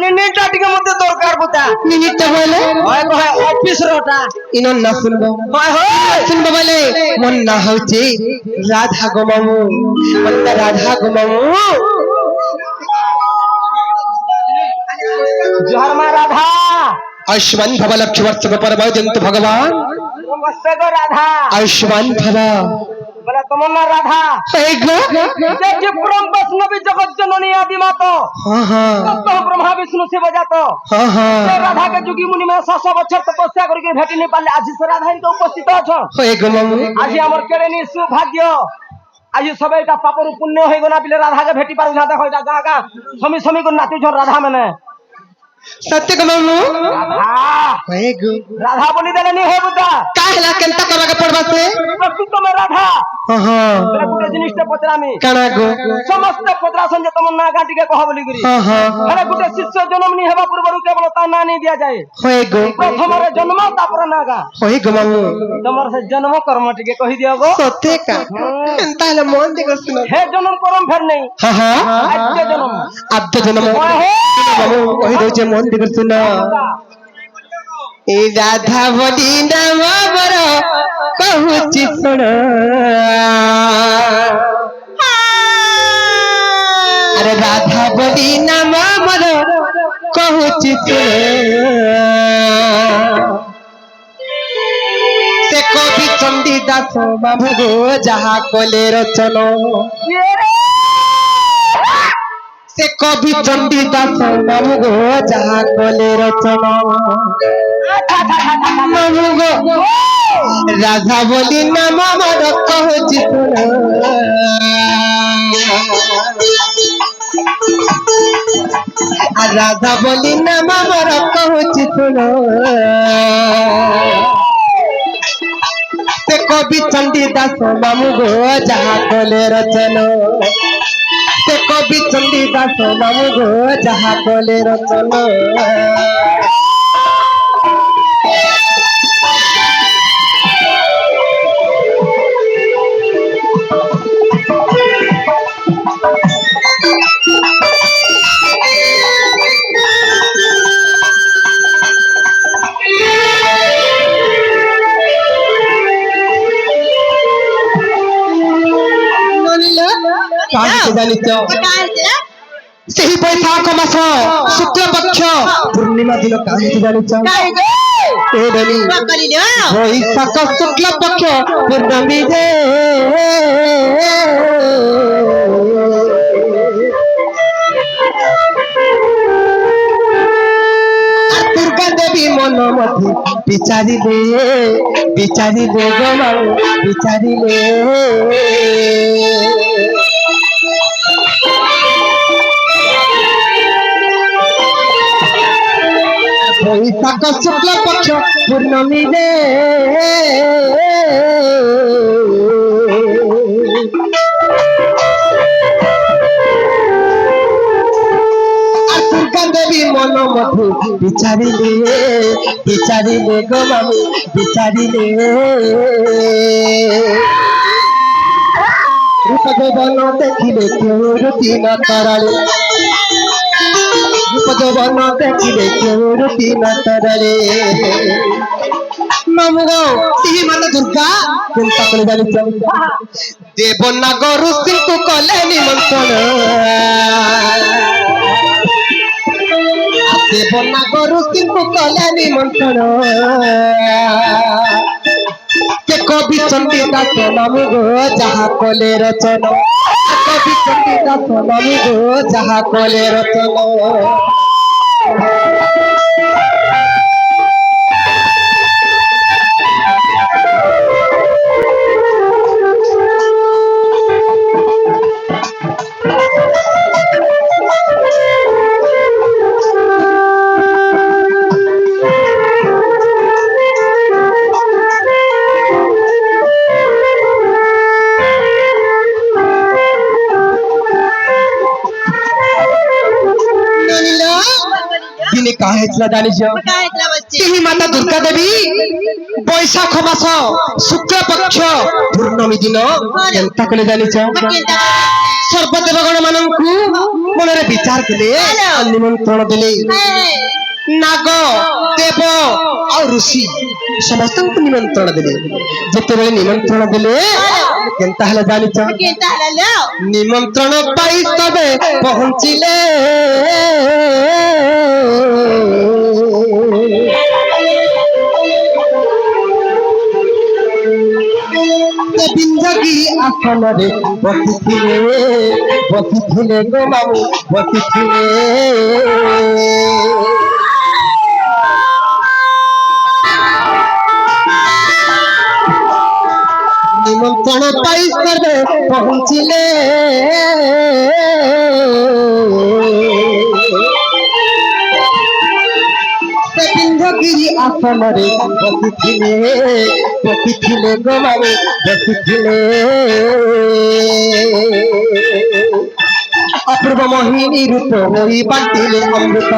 মিনিটটা টিকে মধ্যে দরকার বুতা মিনিটটা বলে হয় হয় অফিস রটা ইনন না শুনবো হয় হয় শুনবো বলে মন না হচ্ছে রাধা গো মামু মন না রাধা গো মামু জোহার মা রাধা आयुष्मान भव लक्ष्य वर्ष पर जंतु भगवान নমস্তে গো রাধা आयुष्मान भव বলে তোমার না রাধা যে পরম বৈষ্ণবী জগৎ জননী আদি মাতো हाँ हाँ তত্ত্ব ব্রহ্মা বিষ্ণু শিব জাত हाँ हाँ সে রাধাকে যুগী মুনি মে 600 বছর তপস্যা করি ভেটি নি পারলে আজি সে রাধা ইনকে উপস্থিত আছো मामू আজি আমার কেড়ে নি সৌভাগ্য আজি সবাইটা পাপর পুণ্য হই গনা পিলে রাধাকে ভেটি পারু না দেখো এটা গা গা সমি সমি গো নাতি ঝর রাধা মানে सत्य को मामू राधा राधा बोली देले नहीं है बुद्धा काहेला केनता करके पड़बा से प्रस्तुत में राधा हाँ हाँ बोले गुटे जिनिसटे पचरामी काना गो समस्त पचरासन जे तमन ना गाटी के कह बोली करी हाँ हाँ अरे गुटे शिष्य जन्म नहीं हेबा पूर्वरु केवल ता ना नहीं दिया जाए होए गो प्रथम रे जन्म तापर ना गा होए गो मामू तमर से जन्म कर्म टिके कहि दियो गो सत्य का केनता है मन देखो सुनो हे जन्म कर्म फेर नहीं हाँ हाँ आद्य जन्म अब तो जन्म मामू वही दो जे मन देखो सुनो ए राधा बड़ी नाम बर कहूची सुन अरे राधा बड़ी नाम बर कहूची सुन से कवि चंडी दास बाबू गो जहा कोले रचनो से कवि चंडी दास बाबू गो जहा कोले रचनो बाबू गो राधा बोली नाम मोर कहूची सुन राधा बोली नाम मोर कहूची सुन से कवि चंडी दास बाबू गो जहा कोले रचनो से कवि चंडी दास बाबू गो जहा कोले रचनो ସେହି ବୈଶାଖ ମାସ ଶୁକ୍ଳ ପକ୍ଷ ପୂର୍ଣ୍ଣିମା ଦିନ କାହିଁକି ଜାଣିଛ ବୈଶାଖ ଶୁକ୍ଳ ପକ୍ଷ ପୂର୍ଣ୍ଣମୀ ରେ ଦୁର୍ଗା ଦେବୀ ମନ ମଧୁ ବିଚାରିଲେ ବିଚାରିଲେ ଗୋମାଉ ବିଚାରିଲେ বৈশাখ শুক্ল পক্ষ পূর্ণমী রে দুর্গা দেবী মন মধু বিচারিলে বিচারিলে গো মামু বিচারিলে রূপ যৌবন দেখিলে কেউ রুটি না তারালে रूपजौवन देखिले केउ रुटी न तरले मामू गो ती माता दुर्गा चिंता करे जानी देवनागर सिंह को कले निमंत्रण देवनागर सिंह को कले निमंत्रण के कवि चंडी दास मामू गो जहा कोले रचन कवि चंडी दास मामू गो जहा कोले रचन दिने काहे इतना जानिस ସେହି ମାତା ଦୁର୍ଗା ଦେବୀ ବୈଶାଖ ମାସ ଶୁକ୍ଳ ପକ୍ଷ ପୂର୍ଣ୍ଣମୀ ଦିନ କେନ୍ତା କଲେ ଜାଣିଛ ସର୍ବଦେବଗଣ ମାନଙ୍କୁ ମନରେ ବିଚାର କଲେ ନିମନ୍ତ୍ରଣ ଦେଲେ ନାଗ ଦେବ ଆଉ ଋଷି ସମସ୍ତଙ୍କୁ ନିମନ୍ତ୍ରଣ ଦେଲେ ଯେତେବେଳେ ନିମନ୍ତ୍ରଣ ଦେଲେ କେନ୍ତା ହେଲେ ଜାଣିଛ ନିମନ୍ତ୍ରଣ ପାଇ ତବେ ପହଞ୍ଚିଲେ ବିନ୍ଧଗିରି ଆସନରେ ବସିଥିଲେ ଗୋ ମାମୁ ବସିଥିଲେ ନିମନ୍ତ୍ରଣ ପାଇ ସର୍ବେ ପହଞ୍ଚିଲେ ସେ ବିନ୍ଧଗିରି ଆସନରେ ବସିଥିଲେ ଗୋ ମାମୁ ବସିଥିଲେ ଅପୂର୍ବ ମୋହିନୀ ରୂପ ହୋଇ ବାଣ୍ଟିଲେ ଅମୃତ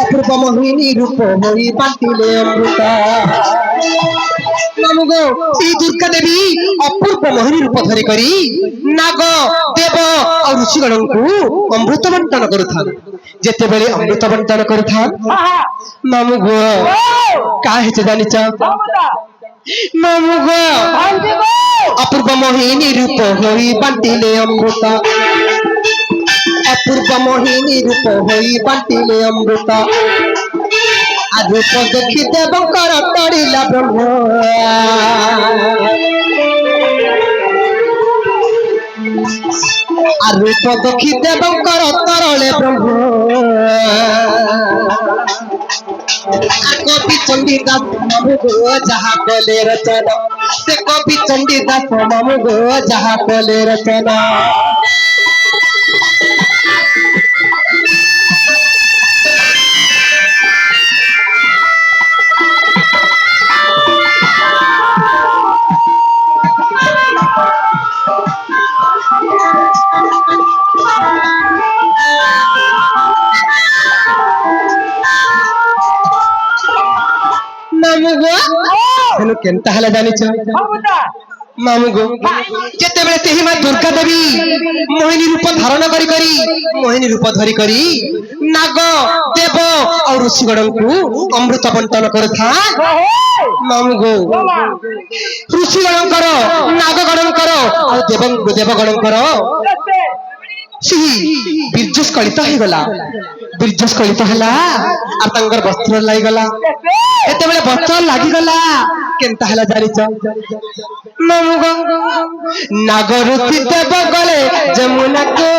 ଅପୂର୍ବ ମୋହିନୀ ରୂପ ହୋଇ ବାଣ୍ଟିଲେ ଅମୃତ ମାମୁଗୋ ଶ୍ରୀ ଦୁର୍ଗା ଦେବୀ ଅପୂର୍ବ ମୋହିନୀ ରୂପ ଧରି କରି ନାଗ ଦେବ ଆଉ ଋଷିଗଣଙ୍କୁ ଅମୃତ ବଣ୍ଟନ କରୁଥାନ୍ତି ଯେତେବେଳେ ଅମୃତ ବଣ୍ଟନ କରୁଥାନ୍ତି ମାମୁଗୋ କାହା ହେଇଛି ଜାଣିଛ ମାମୁଗୋ ଅପୂର୍ବ ମୋହିନୀ ରୂପ ହୋଇ ବାଣ୍ଟିଲେ ଅମୃତ ଅପୂର୍ବ ମୋହିନୀ ରୂପ ହୋଇ ବାଣ୍ଟିଲେ ଅମୃତ ରୂପ ଦେଖି ଦେବଙ୍କର ତଡ଼ିଲା ବ୍ରହ୍ମ রূপ দেখি দেবঙ্কর তরলে ব্রহ্ম কবি চণ্ডীদাস মামু গো যাহা কলে রচনা সে কবি চণ্ডীদাস মামু গো যাহা কলে রচনা मामू केनता हला जानिछ मामू गो जेतेबेले तेही मा दुर्गा देवी मोहिनी रूप धारण करी करी मोहिनी रूप धरी करी नाग देव और ऋषिगणଙ୍କୁ अमृत बंटन करथा मामू गो ऋषिगणଙ୍କର नागगणଙ୍କର और देवगणଙ୍କର बीर्जस्खलित होगला बीर्जस्खलित हला आ तंगर वस्त्र लाई गला एतेबेले वस्त्र लागि गला केनता हला जानिछ मामू गो नागरुति देव गले जमुना को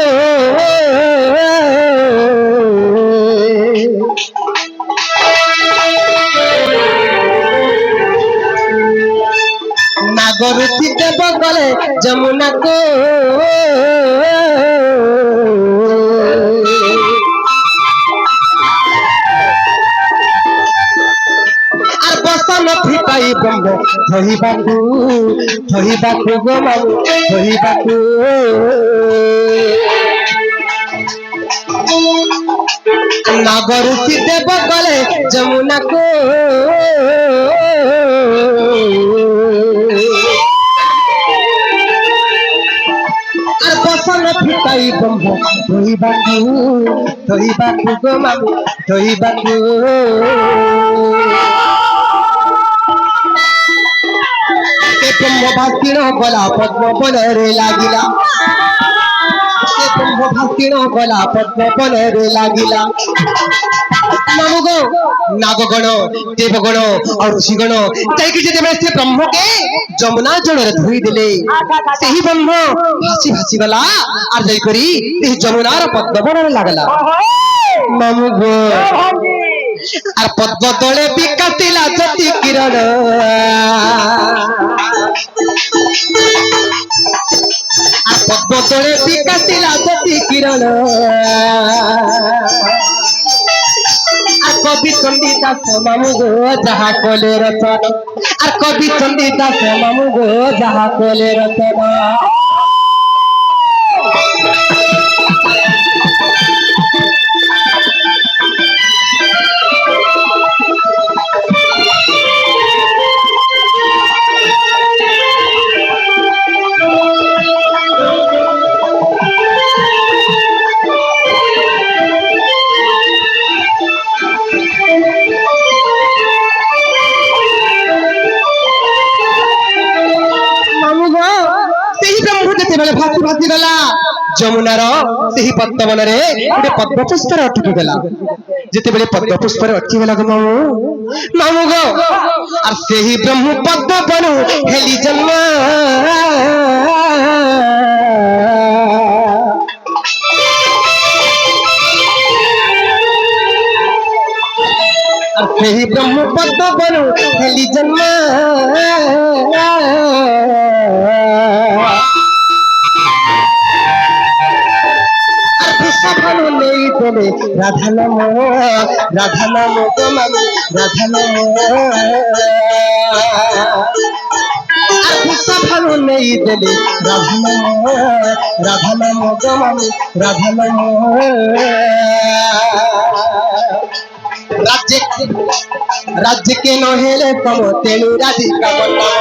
नागरुति देव गले जमुना को फिटाई ब्रह्म धोइबाकू गो मामू धोइबाकू नागरुति देव गले जमुना को बसन फिटाई ब्रह्म धोइबाकू गो मामू धोइबाकू ब्रह्म भास्किण गला पद्म बନରେ लागिला से ब्रह्म भास्किण गला पद्म बନରେ लागिला मामू गो नागगण देवगण और ऋषिगण जाइके जेतेबेले से ब्रह्म के जमुना जଳରେ धोई देले सेही ब्रह्म भासी भासी गला आर जाई करी एही जमुनार पद्म बନରେ लागला मामू गो আর পদ্ম তলে বিকাশিলা জ্যোতি কিরণ আর পদ্ম তলে বিকাশিলা জ্যোতি কিরণ আর কবি চণ্ডীদাস মামু গো যাহা কলে রচনা আর কবি চণ্ডীদাস মামু গো যাহা কলে রচনা ଯମୁନାର ସେହି ପଦ୍ମବନରେ ଗୋଟେ ପଦ୍ମପୁଷ୍ପରେ ଅଟକିଗଲା। ଯେତେବେଳେ ପଦ୍ମପୁଷ୍ପରେ ଅଟକିଗଲା ଗো ମାମୁ ଗো আর ସେହି ବ୍ରହ୍ମ ପଦ୍ମବନ ହେଲି ଜନ୍ମ। আর ସେହି ବ୍ରହ୍ମ ପଦ୍ମବନ ହେଲି ଜନ୍ମ। সফল নেই দেবে রাধা নাম তোমামি রাধা নাম। সফল নেই দেবে রাধা নাম তোমামি রাধা নাম। রাজ্য কে নহেলে তম তেণু রাধিকা বল্লভ।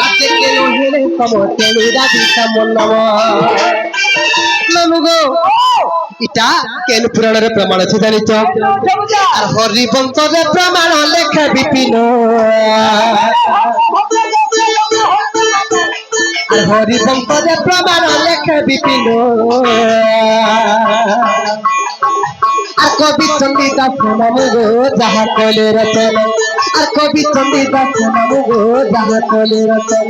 রাজ্য কে নহেলে তম তেণু রাধিকা বল্লভ। এটা কেন পুরাণের প্রমাণ আছে জানিছ? আর হরিবংশের প্রমাণ লেখা বিপিন। আর হরিবংশের প্রমাণ লেখা বিপিন। আর কবি চণ্ডীদাস নামু গো যাহা কলে রচন। আর কবি চণ্ডীদাস নামু গো যাহা কলে রচন।